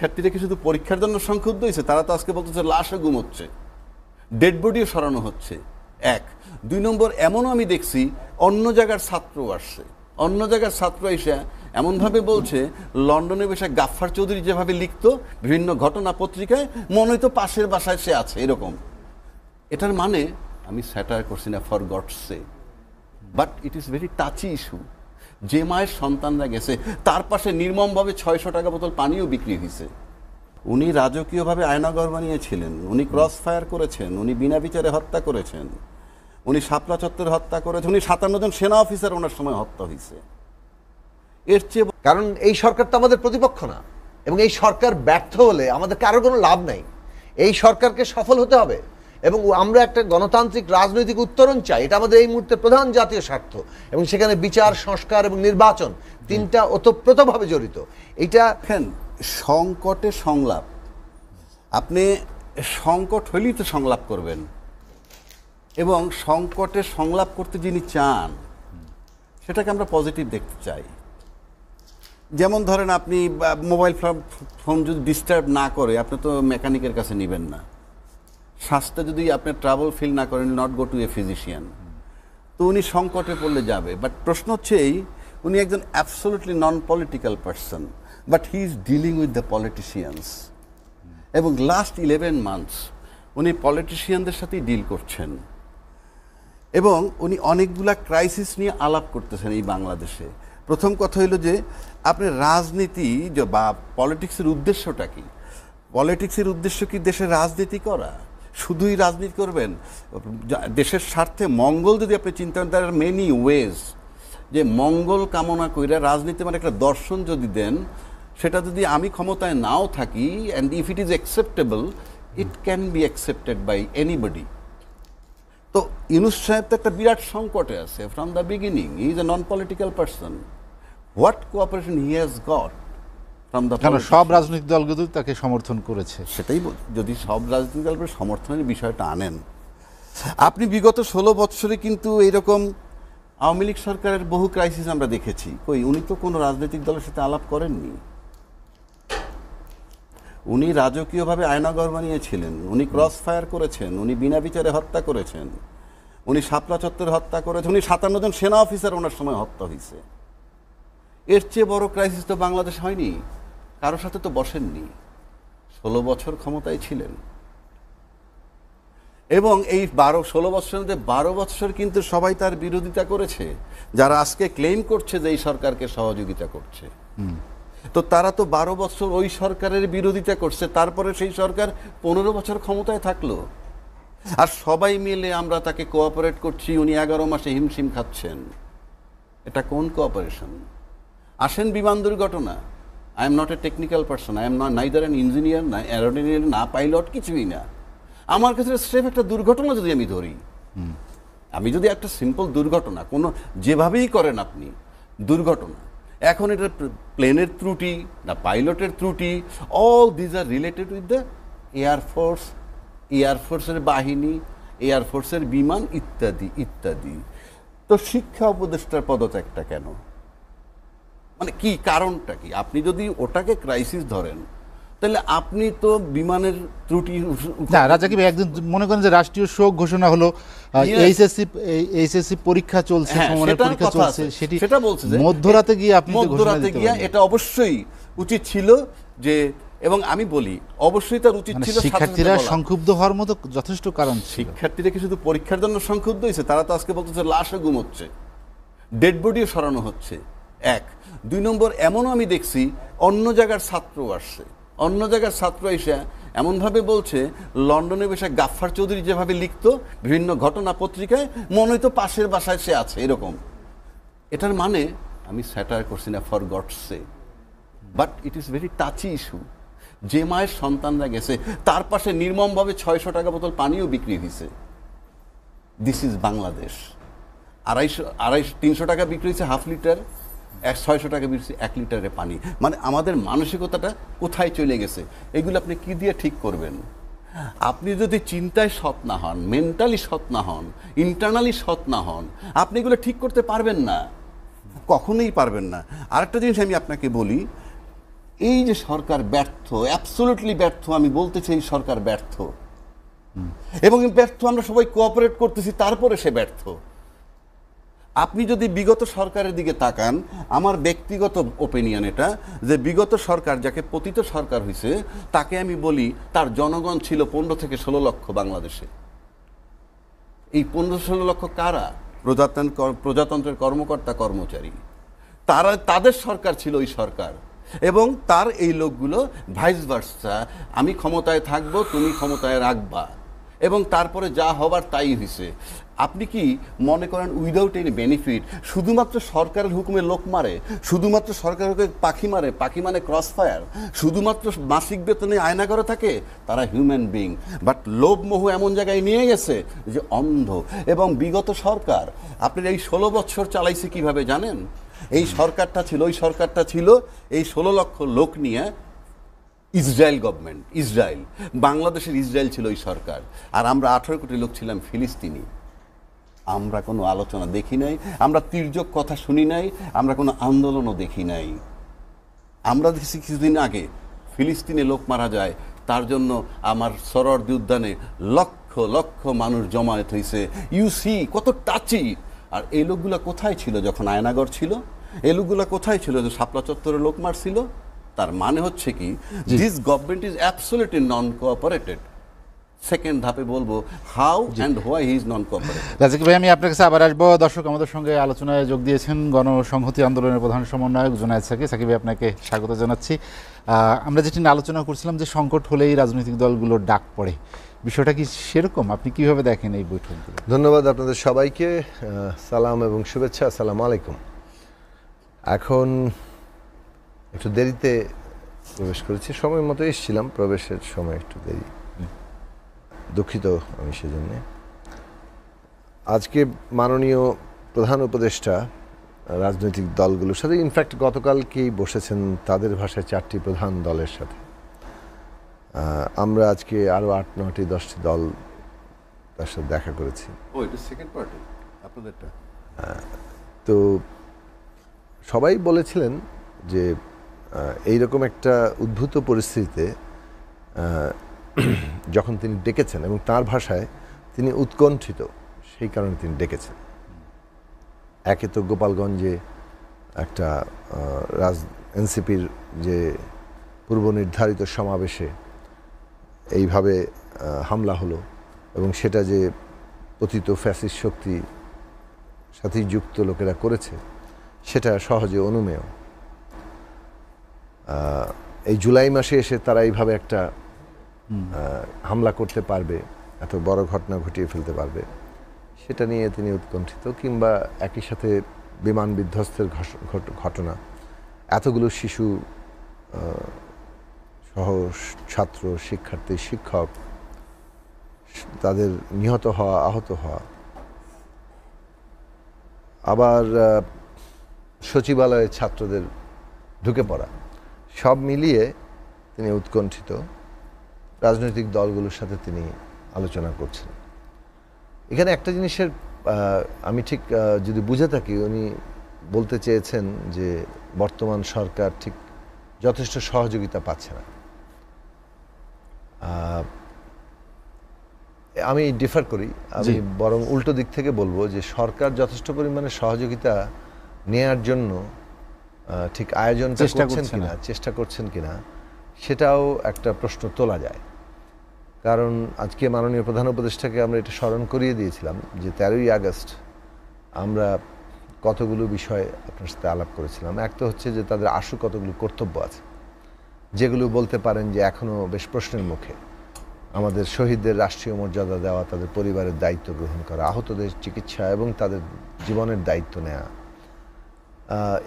শিক্ষার্থীরা কি শুধু পরীক্ষার জন্য সংক্ষুব্ধ হয়েছে? তারা তো আজকে বলতেছে লাশও ঘুমোচ্ছে, ডেড বডিও সরানো হচ্ছে। এক। দুই নম্বর, এমনও আমি দেখছি অন্য জায়গার ছাত্র আসছে, অন্য জায়গার ছাত্র এসে এমনভাবে বলছে লন্ডনে বসে গাফফার চৌধুরী যেভাবে লিখতো বিভিন্ন ঘটনা পত্রিকায়, মনে হয়তো পাশের বাসায় সে আছে, এরকম। এটার মানে আমি স্যাটায়ার করছি না, for gods sec, but it is very touchy issue. যে মায়ের সন্তানরা গেছে তার পাশে নির্মমভাবে 600 টাকা বোতল পানিও বিক্রি হয়েছে। উনি রাজকীয়ভাবে আয়নাঘর বানিয়েছিলেন, উনি ক্রস ফায়ার করেছেন, উনি বিনা বিচারে হত্যা করেছেন, উনি শাপলা চত্বরে হত্যা করেছেন, উনি 57 জন সেনা অফিসার ওনার সময় হত্যা হয়েছে। এর চেয়ে কারণ এই সরকার তো আমাদের প্রতিপক্ষ না, এবং এই সরকার ব্যর্থ হলে আমাদের কারোর কোনো লাভ নাই। এই সরকারকে সফল হতে হবে, এবং আমরা একটা গণতান্ত্রিক রাজনৈতিক উত্তরণ চাই। এটা আমাদের এই মুহূর্তে প্রধান জাতীয় স্বার্থ, এবং সেখানে বিচার, সংস্কার এবং নির্বাচন তিনটা ওতপ্রোতভাবে জড়িত। এটা সংকটে সংলাপ, আপনি সংকট হইলেই তো সংলাপ করবেন, এবং সংকটে সংলাপ করতে যিনি চান সেটাকে আমরা পজিটিভ দেখতে চাই। যেমন ধরেন, আপনি মোবাইল ফোন যদি ডিস্টার্ব না করে আপনি তো মেকানিকের কাছে নেবেন না। স্বাস্থ্যে যদি আপনি ট্রাবল ফিল না করেন, not go to a physician. তো উনি সংকটে পড়লে যাবে। বাট প্রশ্ন হচ্ছে এই, উনি একজন absolutely non political person, but he is dealing with the politicians. এবং লাস্ট 11 মান্থস উনি পলিটিশিয়ানদের সাথেই ডিল করছেন, এবং উনি অনেকগুলা ক্রাইসিস নিয়ে আলাপ করতেছেন এই বাংলাদেশে। প্রথম কথা হইল যে আপনি রাজনীতি বা পলিটিক্সের উদ্দেশ্যটা কি? পলিটিক্সের উদ্দেশ্য কি দেশের রাজনীতি করা? শুধুই রাজনীতি করবেন? দেশের স্বার্থে মঙ্গল যদি আপনি চিন্তা করেন, তার মেনি ওয়েজ, যে মঙ্গল কামনা কইরা রাজনীতি মানে একটা দর্শন যদি দেন, সেটা যদি আমি ক্ষমতায় নাও থাকি, and if it is acceptable, it can be accepted by anybody. তো ইউনূস সাহেব তো একটা বিরাট সংকটে আছে from the beginning. He is a non political person. What cooperation he has got from the, সব রাজনৈতিক দলগুলো তাকে সমর্থন করেছে। সেটাই যদি সব রাজনৈতিক দলের সমর্থনের বিষয়টা আনেন, আপনি বিগত 16 বৎসরে কিন্তু এইরকম আওয়ামী লীগ সরকারের বহু ক্রাইসিস আমরা দেখেছি। কই, উনি তো কোনো রাজনৈতিক দলের সাথে আলাপ করেননি। উনি রাজকীয়ভাবে আয়নাঘর বানিয়েছিলেন, উনি ক্রস ফায়ার করেছেন, উনি বিনা বিচারে হত্যা করেছেন, উনি শাপলা চত্বরে হত্যা করেছেন, উনি 57 জন সেনা অফিসার ওনার সময় হত্যা হয়েছে। এর চেয়ে বড় ক্রাইসিস তো বাংলাদেশ হয়নি, কারোর সাথে তো বসেননি। 16 বছর ক্ষমতায় ছিলেন, এবং এই 16 বছরের মধ্যে 12 বছর কিন্তু সবাই তার বিরোধিতা করেছে। যারা আজকে ক্লেম করছে যে এই সরকারকে সহযোগিতা করছে, তো তারা তো 12 বছর ওই সরকারের বিরোধিতা করছে, তারপরে সেই সরকার 15 বছর ক্ষমতায় থাকলো, আর সবাই মিলে আমরা তাকে কোঅপারেট করছি, উনি 11 মাসে হিমশিম খাচ্ছেন। এটা কোন কোঅপারেশন? আসেন বিমান দুর্ঘটনা, I am not a technical person, I am not neither an engineer, না অ্যারোডাইনামিক, না পাইলট, কিছুই না। আমার কাছে স্রেফ একটা দুর্ঘটনা যদি আমি ধরি, আমি যদি একটা সিম্পল দুর্ঘটনা, কোনো যেভাবেই করেন আপনি দুর্ঘটনা, এখন এটা প্লেনের ত্রুটি না পাইলটের ত্রুটি, all these are related with the air force, এয়ারফোর্সের বাহিনী, এয়ারফোর্সের বিমান ইত্যাদি ইত্যাদি। তো শিক্ষা উপদেষ্টার পদত্যাগটা কেন? মানে কি কারণটা কি? আপনি যদি ওটাকে ক্রাইসিস ধরেন, তাহলে আপনি তো বিমানের ত্রুটি না, রাজাকি ভাই একদিন মনে করেন যে রাষ্ট্রীয় শোক ঘোষণা হলো, এইচএসসি পরীক্ষা চলছে, পরীক্ষা চলছে, সেটা বলছে যে মধ্যরাতে গিয়ে আপনি মধ্যরাতে গিয়ে এটা অবশ্যই উচিত ছিল যে, এবং আমি বলি অবশ্যই তার উচিত ছিল। শিক্ষার্থীরা সংক্ষুব্ধ হওয়ার মতো যথেষ্ট কারণ। শিক্ষার্থীরা কি শুধু পরীক্ষার জন্য সংক্ষুব্ধ হয়েছে? তারা তো আজকে বলতেছে লাশও ঘুমোচ্ছে, ডেড বডিও সরানো হচ্ছে। এক। দুই নম্বর, এমনও আমি দেখছি অন্য জায়গার ছাত্র আসছে, অন্য জায়গার ছাত্র এসে এমনভাবে বলছে লন্ডনে বসে গাফফার চৌধুরী যেভাবে লিখতো বিভিন্ন ঘটনা পত্রিকায়, মনে হয়তো পাশের বাসায় সে আছে, এরকম। এটার মানে আমি স্যাটায়ার করছি না, for gods sec, but it is very touchy issue. যে মায়ের সন্তানরা গেছে তার পাশে নির্মমভাবে 600 টাকা বোতল পানিও বিক্রি হয়েছে। This is Bangladesh. 300 টাকা বিক্রি হয়েছে হাফ লিটার, 600 টাকা বিক্রি 1 লিটারে পানি। মানে আমাদের মানসিকতাটা কোথায় চলে গেছে? এগুলো আপনি কি দিয়ে ঠিক করবেন? আপনি যদি চিন্তায় সৎ না হন, মেন্টালি সৎ না হন, ইন্টারনালি সৎ না হন, আপনি এগুলো ঠিক করতে পারবেন না, কখনোই পারবেন না। আরেকটা জিনিস আমি আপনাকে বলি, এই যে সরকার ব্যর্থ, অ্যাবসলিউটলি ব্যর্থ, আমি বলতে চাই সরকার ব্যর্থ, এবং ব্যর্থ আমরা সবাই কোঅপারেট করতেছি, তারপরে সে ব্যর্থ। আপনি যদি বিগত সরকারের দিকে তাকান, আমার ব্যক্তিগত ওপিনিয়ন এটা, যে বিগত সরকার যাকে পতিত সরকার হয়েছে তাকে আমি বলি তার জনগণ ছিল 15 থেকে 16 লক্ষ বাংলাদেশে। এই 15-16 লক্ষ কারা? প্রজাতন্ত্রের কর্মকর্তা কর্মচারী, তাদের সরকার ছিল ওই সরকার, এবং তার এই লোকগুলো ভাইস ভার্সা, আমি ক্ষমতায় থাকবো, তুমি ক্ষমতায় রাখবা, এবং তারপরে যা হবার তাই হয়েছে। আপনি কি মনে করেন উইদাউট এনি বেনিফিট শুধুমাত্র সরকারের হুকুমে লোক মারে, শুধুমাত্র সরকারের হুকুমে পাখি মারে, পাখি মানে ক্রস ফায়ার, শুধুমাত্র মাসিক বেতনে আয়না করে থাকে? তারা হিউম্যান বিং, বাট লোভ মোহ এমন জায়গায় নিয়ে গেছে যে অন্ধ। এবং বিগত সরকার আপনার এই 16 বছর চালাইছে কিভাবে জানেন? এই সরকারটা ছিল, ওই সরকারটা ছিল এই 16 লক্ষ লোক নিয়ে ইসরায়েল গভর্নমেন্ট, ইসরায়েল, বাংলাদেশের ইসরায়েল ছিল ওই সরকার, আর আমরা 18 কোটি লোক ছিলাম ফিলিস্তিনি। আমরা কোনো আলোচনা দেখি নাই, আমরা তির্যক কথা শুনি নাই, আমরা কোনো আন্দোলনও দেখি নাই। আমরা দেখছি কিছুদিন আগে ফিলিস্তিনে লোক মারা যায়, তার জন্য আমার সরোয়ার্দী উদ্যানে লক্ষ লক্ষ মানুষ জমায়েত হয়েছে। ইউসি কত টাচি। আর এই লোকগুলো কোথায় ছিল যখন আয়নাগর ছিল? এই লোকগুলো কোথায় ছিল যে শাপলা চত্বরে লোক মারছিল? তার মানে হচ্ছে কি, this government is absolutely non cooperated. Second ধাপে বলবো how and why he is non cooperated. Razzak ভাই, আমি আপনার কাছে আবার আসবো। দর্শক, আমাদের সঙ্গে আলোচনায় যোগ দিয়েছেন গণসংহতি আন্দোলনের প্রধান সমন্বয়ক জুনায়েদ সাকি। সাকিব ভাই, আপনাকে স্বাগত জানাচ্ছি। আমরা যেটি নিয়ে আলোচনা করছিলাম যে সংকট হলেই রাজনৈতিক দলগুলোর ডাক পড়ে, বিষয়টা কি সেরকম? আপনি কিভাবে দেখেন এই বৈঠকগুলো? ধন্যবাদ আপনাদের সবাইকে, সালাম এবং শুভেচ্ছা। আসসালামু আলাইকুম। এখন একটু দেরিতে প্রবেশ করেছি, সময় মতো এসেছিলাম, প্রবেশের সময় একটু দেরি, দুঃখিত আমি সেজন্যে। আজকে মাননীয় প্রধান উপদেষ্টা রাজনৈতিক দলগুলোর সাথে, ইনফ্যাক্ট গতকালকেই বসেছেন তাদের ভাষায় 4টি প্রধান দলের সাথে। আমরা আজকে আরও 8-9টি 10টি দল তার সাথে দেখা করেছি। ও, এটা সেকেন্ড পার্টি আপনাদেরটা? তো সবাই বলেছিলেন যে এইরকম একটা উদ্ভূত পরিস্থিতিতে যখন তিনি ডেকেছেন, এবং তার ভাষায় তিনি উৎকণ্ঠিত, সেই কারণে তিনি ডেকেছেন। একে তো গোপালগঞ্জে একটা এনসিপির যে পূর্ব নির্ধারিত সমাবেশে এইভাবে হামলা হলো, এবং সেটা যে পতিত ফ্যাসিস্ট শক্তি সাথে যুক্ত লোকেরা করেছে, সেটা সহজে অনুমেয়। এই জুলাই মাসে এসে তারা এইভাবে একটা হামলা করতে পারবে, এত বড় ঘটনা ঘটিয়ে ফেলতে পারবে, সেটা নিয়ে তিনি উৎকণ্ঠিত। কিংবা একই সাথে বিমান বিধ্বস্তের ঘটনা, এতগুলো শিশু সহ ছাত্র, শিক্ষার্থী, শিক্ষক, তাদের নিহত হওয়া, আহত হওয়া, আবার সচিবালয়ে ছাত্রদের ঢুকে পড়া, সব মিলিয়ে তিনি উৎকণ্ঠিত। রাজনৈতিক দলগুলোর সাথে তিনি আলোচনা করছেন। এখানে একটা জিনিসের আমি ঠিক যদি বুঝে থাকি, উনি বলতে চেয়েছেন যে বর্তমান সরকার ঠিক যথেষ্ট সহযোগিতা পাচ্ছে না। আমি ডিফার করি, আমি বরং উল্টো দিক থেকে বলবো যে সরকার যথেষ্ট পরিমাণে সহযোগিতা নেয়ার জন্য ঠিক আয়োজনটা করছেন কিনা, চেষ্টা করছেন কিনা, সেটাও একটা প্রশ্ন তোলা যায়। কারণ আজকে মাননীয় প্রধান উপদেষ্টাকে আমরা এটা স্মরণ করিয়ে দিয়েছিলাম যে 13ই আগস্ট আমরা কতগুলো বিষয় আপনার সাথে আলাপ করেছিলাম। এক তো হচ্ছে যে তাদের আশু কতগুলো কর্তব্য আছে, যেগুলো বলতে পারেন যে এখনও বেশ প্রশ্নের মুখে। আমাদের শহীদদের রাষ্ট্রীয় মর্যাদা দেওয়া, তাদের পরিবারের দায়িত্ব গ্রহণ করা, আহতদের চিকিৎসা এবং তাদের জীবনের দায়িত্ব নেওয়া,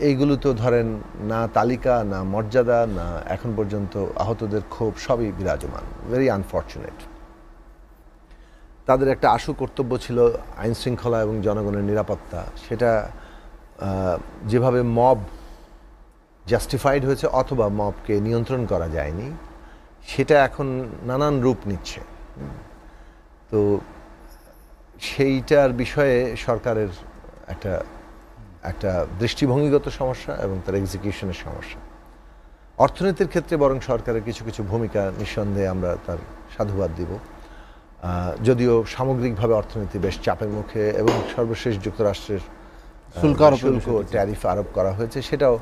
এইগুলো তো ধরেন না তালিকা, না মর্যাদা, না এখন পর্যন্ত আহতদের ক্ষোভ, সবই বিরাজমান। Very unfortunate. তাদের একটা আশু কর্তব্য ছিল আইন শৃঙ্খলা এবং জনগণের নিরাপত্তা। সেটা যেভাবে মব জাস্টিফাইড হয়েছে অথবা মবকে নিয়ন্ত্রণ করা যায়নি, সেটা এখন নানান রূপ নিচ্ছে। তো সেইটার বিষয়ে সরকারের একটা দৃষ্টিভঙ্গিগত সমস্যা এবং তার এক্সিকিউশনের সমস্যা। অর্থনীতির ক্ষেত্রে বরং সরকারের কিছু কিছু ভূমিকা নিঃসন্দেহে আমরা তার সাধুবাদ দিব। যদিও সামগ্রিকভাবে অর্থনীতি বেশ চাপের মুখে এবং সর্বশেষ যুক্তরাষ্ট্রের শুল্ক ট্যারিফ আরোপ করা হয়েছে, সেটাও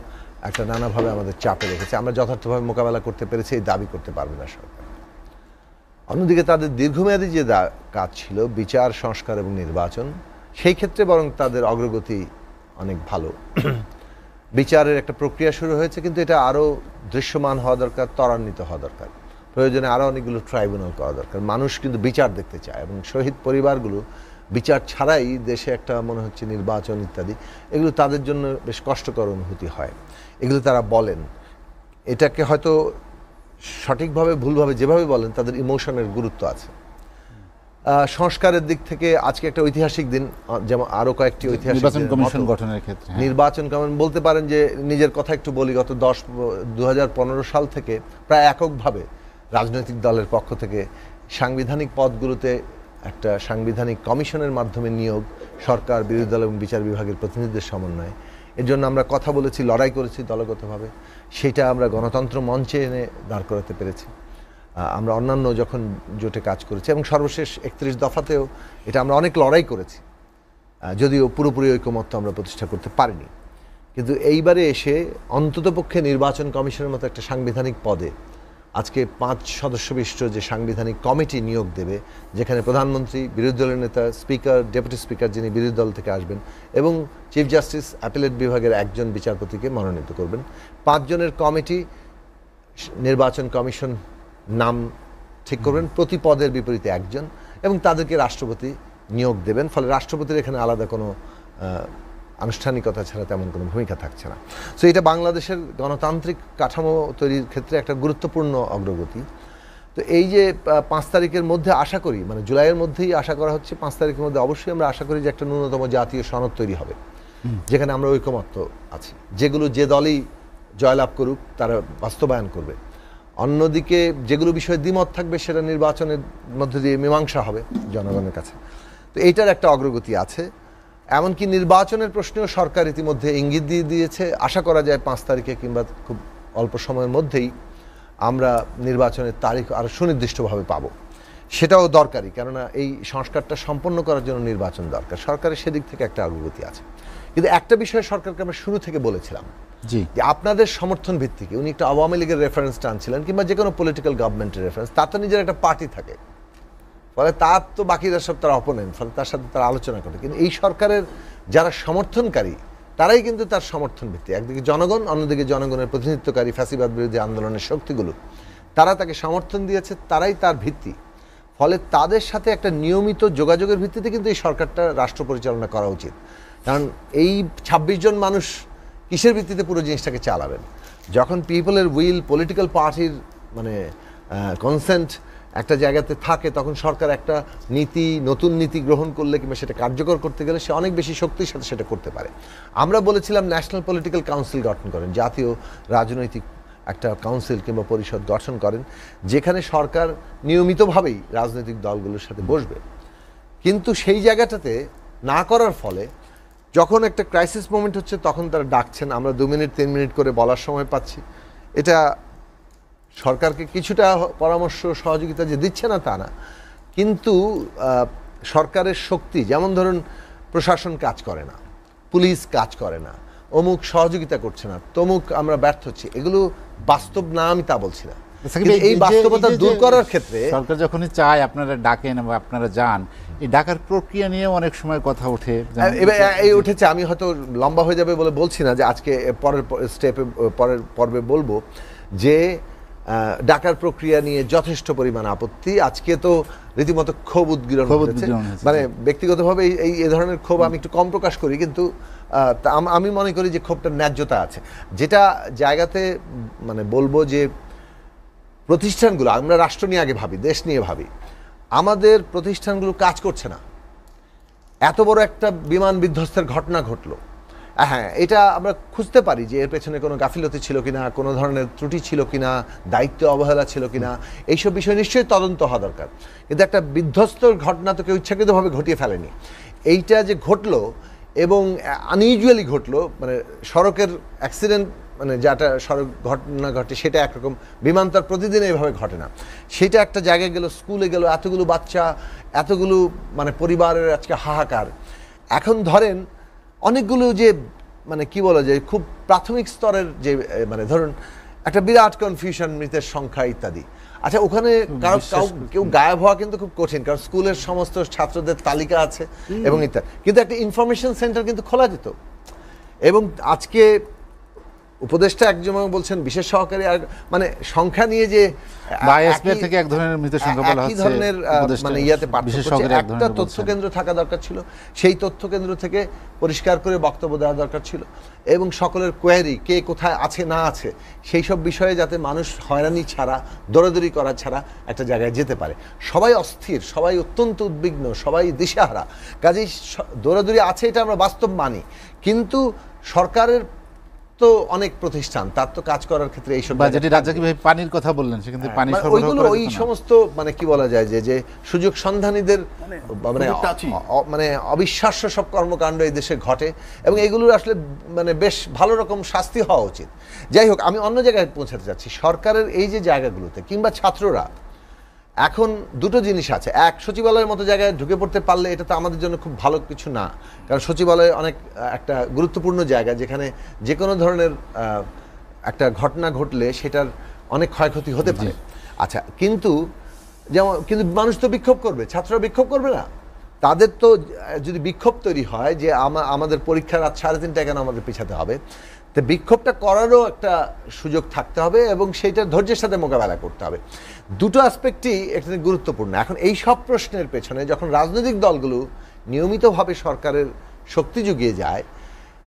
একটা নানাভাবে আমাদের চাপে রেখেছে। আমরা যথার্থভাবে মোকাবেলা করতে পেরেছি এই দাবি করতে পারবে না সরকার। অন্যদিকে তাদের দীর্ঘমেয়াদী যে কাজ ছিল বিচার, সংস্কার এবং নির্বাচন, সেই ক্ষেত্রে বরং তাদের অগ্রগতি অনেক ভালো। বিচারের একটা প্রক্রিয়া শুরু হয়েছে, কিন্তু এটা আরও দৃশ্যমান হওয়া দরকার, ত্বরান্বিত হওয়া দরকার। প্রয়োজনে আরও অনেকগুলো ট্রাইব্যুনাল করা দরকার। মানুষ কিন্তু বিচার দেখতে চায় এবং শহীদ পরিবারগুলো বিচার ছাড়াই দেশে একটা মনে হচ্ছে নির্বাচন ইত্যাদি, এগুলো তাদের জন্য বেশ কষ্টকর অনুভূতি হয়। এগুলো তারা বলেন, এটাকে হয়তো সঠিকভাবে ভুলভাবে যেভাবে বলেন, তাদের ইমোশনের গুরুত্ব আছে। সংস্কারের দিক থেকে আজকে একটা ঐতিহাসিক দিন, যেমন আরো কয়েকটি ঐতিহাসিক নির্বাচন কমিশন গঠনের ক্ষেত্রে নির্বাচন কমিশন বলতে পারেন যে নিজের কথা একটু বলি, গত 2015 সাল থেকে প্রায় এককভাবে রাজনৈতিক দলের পক্ষ থেকে সাংবিধানিক পদগুলোতে একটা সাংবিধানিক কমিশনের মাধ্যমে নিয়োগ, সরকার, বিরোধী দল এবং বিচার বিভাগের প্রতিনিধিদের সমন্বয়ে, এর জন্য আমরা কথা বলেছি, লড়াই করেছি দলগতভাবে। সেটা আমরা গণতন্ত্র মঞ্চে এনে দাঁড় করাতে পেরেছি। আমরা অন্যান্য যখন জোটে কাজ করেছি এবং সর্বশেষ 31 দফাতেও এটা আমরা অনেক লড়াই করেছি, যদিও পুরোপুরি ঐকমত্য আমরা প্রতিষ্ঠা করতে পারিনি। কিন্তু এইবারে এসে অন্ততপক্ষে নির্বাচন কমিশনের মতো একটা সাংবিধানিক পদে আজকে 5 সদস্য বিশিষ্ট যে সাংবিধানিক কমিটি নিয়োগ দেবে, যেখানে প্রধানমন্ত্রী, বিরোধী দলের নেতা, স্পিকার, ডেপুটি স্পিকার যিনি বিরোধী দল থেকে আসবেন এবং চিফ জাস্টিস অ্যাপিলেট বিভাগের একজন বিচারপতিকে মনোনীত করবেন। 5 জনের কমিটি নির্বাচন কমিশন নাম ঠিক করবেন, প্রতি পদের বিপরীতে একজন, এবং তাদেরকে রাষ্ট্রপতি নিয়োগ দেবেন। ফলে রাষ্ট্রপতির এখানে আলাদা কোনো আনুষ্ঠানিকতা ছাড়া তেমন কোনো ভূমিকা থাকছে না। সো এটা বাংলাদেশের গণতান্ত্রিক কাঠামো তৈরির ক্ষেত্রে একটা গুরুত্বপূর্ণ অগ্রগতি। তো এই যে 5 তারিখের মধ্যে আশা করি, মানে জুলাইয়ের মধ্যেই আশা করা হচ্ছে, 5 তারিখের মধ্যে অবশ্যই আমরা আশা করি যে একটা ন্যূনতম জাতীয় সনদ তৈরি হবে, যেখানে আমরা ঐকমত্য আছি, যেগুলো যে দলই জয়লাভ করুক তারা বাস্তবায়ন করবে। অন্যদিকে যেগুলো বিষয়ে দ্বিমত থাকবে সেটা নির্বাচনের মধ্যে দিয়ে মীমাংসা হবে জনগণের কাছে। তো এইটার একটা অগ্রগতি আছে। এমনকি নির্বাচনের প্রশ্নেও সরকার ইতিমধ্যে ইঙ্গিত দিয়ে দিয়েছে। আশা করা যায় 5 তারিখে কিংবা খুব অল্প সময়ের মধ্যেই আমরা নির্বাচনের তারিখ আরও সুনির্দিষ্টভাবে পাব। সেটাও দরকারি, কেননা এই সংস্কারটা সম্পন্ন করার জন্য নির্বাচন দরকার। সরকারের সেদিক থেকে একটা অগ্রগতি আছে। কিন্তু একটা বিষয়ে সরকারকে আমরা শুরু থেকে বলেছিলাম যে আপনাদের সমর্থন ভিত্তিকে, উনি একটা আওয়ামী লীগের রেফারেন্স টানছিলেন কিংবা যে কোনো পলিটিক্যাল গভর্নমেন্টের রেফারেন্স, তার তো নিজের একটা পার্টি থাকে, ফলে তার তো বাকিরা সব তার অপোনেন্ট, ফলে তার সাথে তারা আলোচনা করে। কিন্তু এই সরকারের যারা সমর্থনকারী তারাই কিন্তু তার সমর্থন ভিত্তি, একদিকে জনগণ, অন্যদিকে জনগণের প্রতিনিধিত্বকারী ফ্যাসিবাদ বিরোধী আন্দোলনের শক্তিগুলো, তারা তাকে সমর্থন দিয়েছে, তারাই তার ভিত্তি। ফলে তাদের সাথে একটা নিয়মিত যোগাযোগের ভিত্তিতে কিন্তু এই সরকারটা রাষ্ট্র পরিচালনা করা উচিত। কারণ এই 26 জন মানুষ কিসের ভিত্তিতে পুরো জিনিসটাকে চালাবেন? যখন পিপলের উইল, পলিটিক্যাল পার্টির মানে কনসেন্ট একটা জায়গাতে থাকে, তখন সরকার একটা নীতি, নতুন নীতি গ্রহণ করলে কিংবা সেটা কার্যকর করতে গেলে সে অনেক বেশি শক্তির সাথে সেটা করতে পারে। আমরা বলেছিলাম ন্যাশনাল পলিটিক্যাল কাউন্সিল গঠন করেন, জাতীয় রাজনৈতিক একটা কাউন্সিল কিংবা পরিষদ গঠন করেন, যেখানে সরকার নিয়মিতভাবেই রাজনৈতিক দলগুলোর সাথে বসবে। কিন্তু সেই জায়গাটাতে না করার ফলে যখন একটা ক্রাইসিস মোমেন্ট হচ্ছে তখন তারা ডাকছেন, আমরা 2 মিনিট 3 মিনিট করে বলার সময় পাচ্ছি। এটা সরকারকে কিছুটা পরামর্শ সহযোগিতা যে দিচ্ছে না তা না, কিন্তু সরকারের শক্তি, যেমন ধরুন প্রশাসন কাজ করে না, পুলিশ কাজ করে না, অমুক সহযোগিতা করছে না, তমুক আমরা ব্যর্থ হচ্ছি, এগুলো বাস্তব না, আমি তা বলছি না। এই বাস্তবতা দূর করার ক্ষেত্রে সরকার যখনই চায় আপনারা ডাকেন বা আপনারা যান, এই ডাকার প্রক্রিয়া নিয়ে অনেক সময় কথা ওঠে। এই উঠেছে, আমি হয়তো লম্বা হয়ে যাবে বলে বলছি না, যে আজকে পরের স্টেপে, পরের পর্বে বলবো যে ডাকার প্রক্রিয়া নিয়ে যথেষ্ট পরিমাণ আপত্তি। আজকে তো রীতিমতো ক্ষোভ উদ্গীরণ হয়েছে, মানে ব্যক্তিগতভাবে এই ধরনের ক্ষোভ আমি একটু কম প্রকাশ করি, কিন্তু আমি মনে করি যে ক্ষোভটার ন্যায্যতা আছে। যেটা জায়গাতে মানে বলবো যে প্রতিষ্ঠানগুলো, আমরা রাষ্ট্র নিয়ে আগে ভাবি, দেশ নিয়ে ভাবি, আমাদের প্রতিষ্ঠানগুলো কাজ করছে না। এত বড় একটা বিমান বিধ্বস্তের ঘটনা ঘটলো, হ্যাঁ, এটা আমরা খুঁজতে পারি যে এর পেছনে কোনো গাফিলতি ছিল কিনা, কোনো ধরনের ত্রুটি ছিল কিনা, দায়িত্ব অবহেলা ছিল কিনা, এইসব বিষয় নিশ্চয়ই তদন্ত হওয়া দরকার। কিন্তু একটা বিধ্বস্ত ঘটনা তো কেউ ইচ্ছাকৃতভাবে ঘটিয়ে ফেলেনি। এইটা যে ঘটলো এবং আনইউজুয়ালি ঘটলো, মানে সড়কের অ্যাক্সিডেন্ট মানে যেটা সড়ক ঘটনা ঘটে সেটা একরকম, বিমানটার প্রতিদিন এইভাবে ঘটে না। সেটা একটা জায়গায় গেল, স্কুলে গেল, এতগুলো বাচ্চা, এতগুলো মানে পরিবারের আজকে হাহাকার। এখন ধরেন অনেকগুলো যে মানে কি বলা যায় খুব প্রাথমিক স্তরের যে মানে ধরুন একটা বিরাট কনফিউশন, মৃতের সংখ্যা ইত্যাদি। আচ্ছা, ওখানে কেউ গায়েব হওয়া কিন্তু খুব কঠিন, কারণ স্কুলের সমস্ত ছাত্রদের তালিকা আছে এবং ইত্যাদি। কিন্তু একটা ইনফরমেশন সেন্টার কিন্তু খোলা যেত। এবং আজকে উপদেষ্টা একজন বলছেন বিশেষ সহকারী, আর মানে সংখ্যা নিয়ে যে থেকে এক ধরনের মৃতের সংখ্যা বলা হচ্ছে, একই ধরনের মানে ইয়াতে পার্থক্য, একটা তথ্য কেন্দ্র থাকা দরকার ছিল, সেই তথ্য কেন্দ্র থেকে পরিষ্কার করে বক্তব্য দেওয়া দরকার ছিল, এবং সকলের কোয়ারি কে কোথায় আছে না আছে সেই সব বিষয়ে যাতে মানুষ হয়রানি ছাড়া, দৌড়াদৌড়ি করা ছাড়া একটা জায়গায় যেতে পারে। সবাই অস্থির, সবাই অত্যন্ত উদ্বিগ্ন, সবাই দিশাহারা, কাজেই দৌড়াদৌড়ি আছে এটা আমরা বাস্তব মানি। কিন্তু সরকারের তো অনেক প্রতিষ্ঠান, তার তো কাজ করার ক্ষেত্রে এইসব পানির কথা বললেন, সেখানে পানি ওইগুলো ওই সমস্ত মানে কি বলা যায় যে সুযোগ সন্ধানীদের মানে অবিশ্বাস্য সব কর্মকাণ্ড এই দেশে ঘটে, এবং এগুলোর আসলে মানে বেশ ভালো রকম শাস্তি হওয়া উচিত। যাই হোক, আমি অন্য জায়গায় পৌঁছাতে চাচ্ছি। সরকারের এই যে জায়গাগুলোতে কিংবা ছাত্ররা, এখন দুটো জিনিস আছে। এক, সচিবালয়ের মতো জায়গায় ঢুকে পড়তে পারলে এটা তো আমাদের জন্য খুব ভালো কিছু না, কারণ সচিবালয় অনেক একটা গুরুত্বপূর্ণ জায়গা যেখানে যে কোনো ধরনের একটা ঘটনা ঘটলে সেটার অনেক ক্ষয়ক্ষতি হতে পারে। আচ্ছা, কিন্তু মানুষ তো বিক্ষোভ করবে, ছাত্ররা বিক্ষোভ করবে না? তাদের তো যদি বিক্ষোভ তৈরি হয় যে আমাদের পরীক্ষা রাত 3:30টায় কেন আমাদের পেছাতে হবে, তো বিক্ষোভটা করারও একটা সুযোগ থাকতে হবে এবং সেইটা ধৈর্যের সাথে মোকাবেলা করতে হবে। দুটো অ্যাসপেক্টই এখানে গুরুত্বপূর্ণ। এখন এই সব প্রশ্নের পেছনে যখন রাজনৈতিক দলগুলো নিয়মিতভাবে সরকারের শক্তি জুগিয়ে যায়,